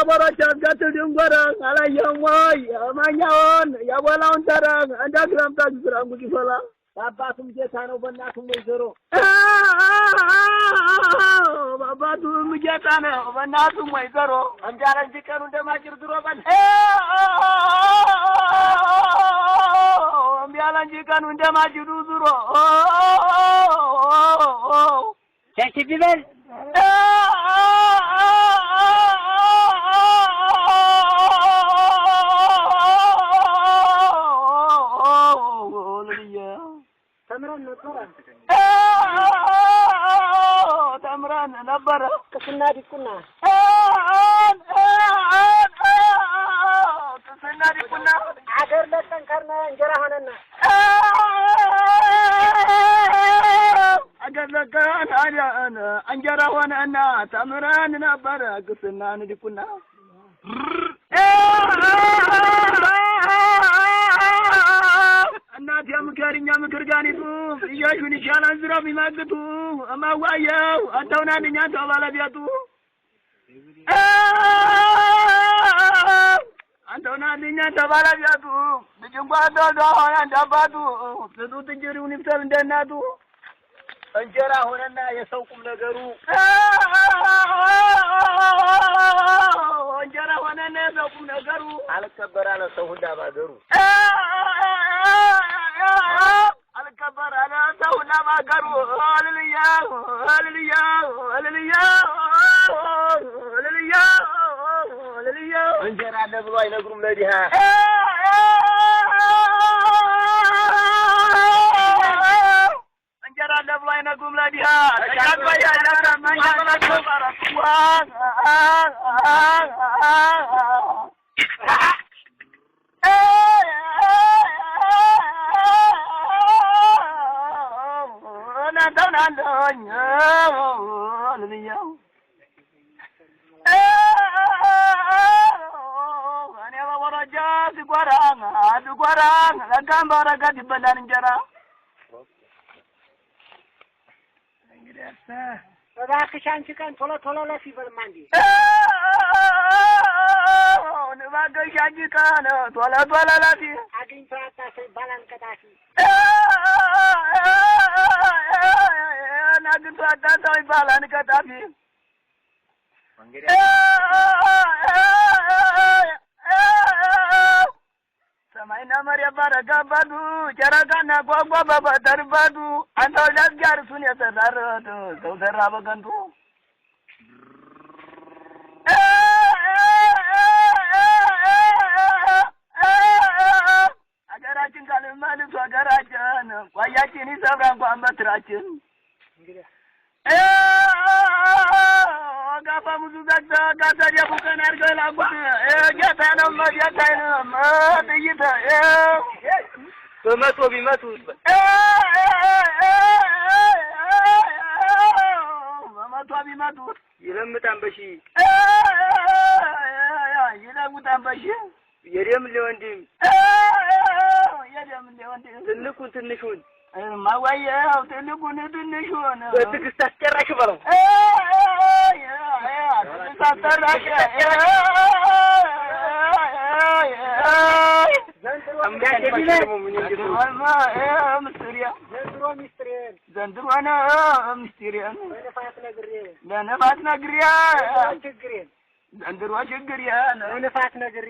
በረቻት ገትል ድንጎረ አላየህም ወይ ማኛውን ያበላውን ተረግ እንደ ክረምታችሁ ስራ እንጉድ ይፈላ በአባቱም ጌታ ነው በእናቱም ወይዘሮ በአባቱም ጌታ ነው በእናቱም ወይዘሮ እንዳለ እንጂ ቀኑ እንደማጅር ድሮ በል እንዳለ እንጂ ቀኑ እንደማጅሩ ድሮ ቸች ቢበል ተምረን ነበረ ቅስና ዲቁና ቅስና ዲቁና አገር ለቀን ከርነ እንጀራ ሆነና አገር ለቀን እንጀራ ሆነና ተምረን ነበረ ቅስና ዲቁና እናት የምከርኛ ምክር ጋኒቱ ይያሹን ይሻላል ዝራብ ይማግቱ እማዋየው አንተው ናንኛ አንተው ባለቤቱ አንተው ናንኛ አንተው ባለቤቱ ልጅ እንኳን ሆነ እንዳባቱ ስጡት እንጀሪውን ይፍተል እንደናቱ እንጀራ ሆነና የሰው ቁም ነገሩ እንጀራ ሆነና የሰው ቁም ነገሩ አልከበር አለ ሰው ሁላ ባገሩ አልከበር አለ ሰው ሁላ ባገሩ ሃሌሉያ ሃሌሉያ ሃሌሉያ ሃሌሉያ ሃሌሉያ እንጀራ አለ ብሎ አይነግሩም ለዲሃ እንጀራ አለ ብሎ አይነግሩም ለዲሃ ተቃበያ ያራማኛ ተባረኩ ናንተውናለኝ ሃሌሉያ እኔ በወረጃ ሲጓራ ለጋም በረገድ ይበላል እንጀራ እንግዲህ እባክሽ አንቺ ቀን ቶሎ ቶሎ ለፍ ይበልማ እንዴ እባክሽ አንቺ ቀን ቶሎ ቶሎ ለፍ አግኝቶ አጣሰኝ ባላን ቀጣፊ ናግንቶ አጣሰው ይባላል ቀጣፊ ሰማይና መሬት ባረጋባቱ ጨረቃና ጓጓ በፈጠርባቱ አንተው ለጋርሱን የሰራረት ሰው ሰራ በከንቱ አገራችን ካልማልሱ አገራችን ቋያችን ይሰብራ እንኳን በትራችን ጋፋ ብዙ ዘግተ ጋዘር የቡቀን አድርገህ ላኩት ጌታ ነው መዲያታይ ነው ጥይት በመቶ ቢመቱ በመቶ ቢመቱ ይለምጣን በሺ ይለምጣን በሺ የደም ለወንድም ትልቁን ትንሹን ማዋየው ትልቁን ትንሹን በትዕግስት አስጨራሽ በለው አስጨራሽ ዘንድሮ ምስጢሬን ለነፋት ነግሬ ዘንድሮ ችግሬን ለንፋት ነግሬ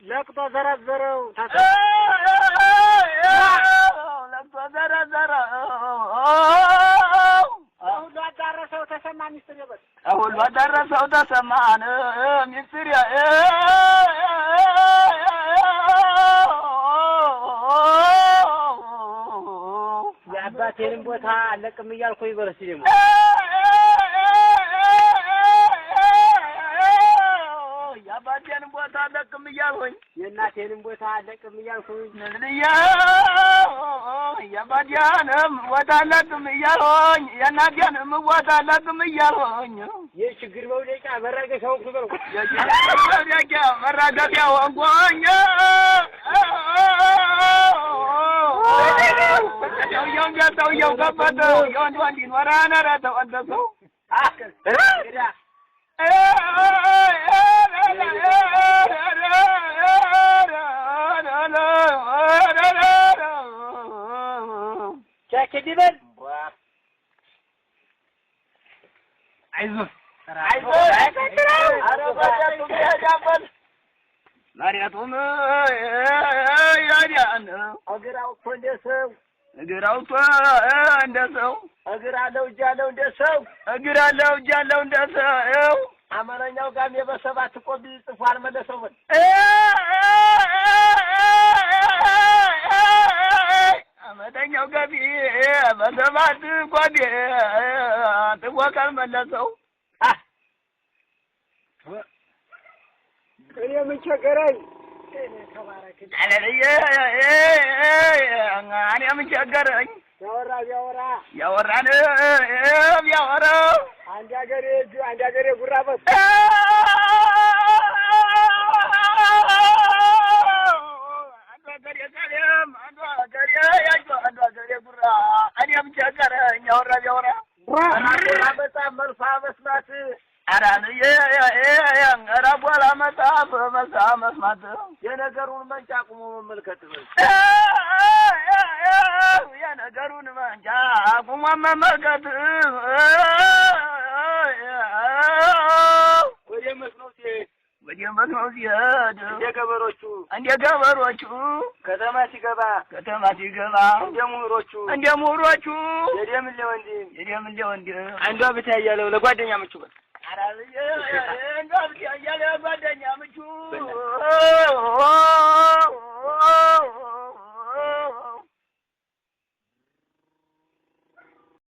ለቅጦ ዘረዘረው ለቅጦ ዘረዘረው ሁሉ አዳረሰው ተሰማ ሚስጥር ይበል ሁሉ አዳረሰው ተሰማን ሚስጥር የአባቴንም ቦታ አለቅም እያልኩ ይበረስ ደግሞ የአባቴንም ቦታ አለቅም እያልኩኝ የእናቴንም ቦታ አለቅም እያልኩኝ የአባቴንም ቦታ አለቅም እያልኩኝ የእናቴንም ቦታ አለቅም እያልኩኝ የችግር መውደቂያ መራገፊያ ሆንኩ በለው የችግር መውደቂያ መራገፊያ ሆንኩኝ ሰውየው ከበተው የወንድ ወንድ ይኖራል ኧረ ተወደሰው ቻከዲበል አይዞህ አረባጃቱ ያዳበል ማርያቱም ያዲያን አገራው እንደሰው እግራውቶ እንደሰው እግር አለው እጅ አለው እንደሰው እግር አለው እጅ አለው እንደሰው አማርኛው ጋም በሰባት ቆብ ጽፏል መለሰው ምን አመተኛው ገቢ በሰባት ቆብ ጽፏል መለሰው እኔ ምን ቸገረኝ እኔ ምን ቸገረኝ ያወራን ያወራው አንድ ሀገሬ ጉራበት አንዱ ሀገሬ ሰሌም አንዱ ሀገሬ ያጆ አንዱ ሀገሬ ጉራ እኔ ምን ቸገረኝ ያወራ በጣም መልፋ መስማት አራንዬ ኧረ በኋላ መጽሐፍ መስማት የነገሩን መንጫ ቁሞ መመልከት የነገሩን መንጫ ቁሞ መመልከት ወደ መስኖ ሲሄድ እንደ ገበሮቹ ከተማ ሲገባ እንደ ምሁሮቹ የደም ለወንድም አንዷ ብቻ እያለው ለጓደኛ ምቹበት ጓደኛ ምቹ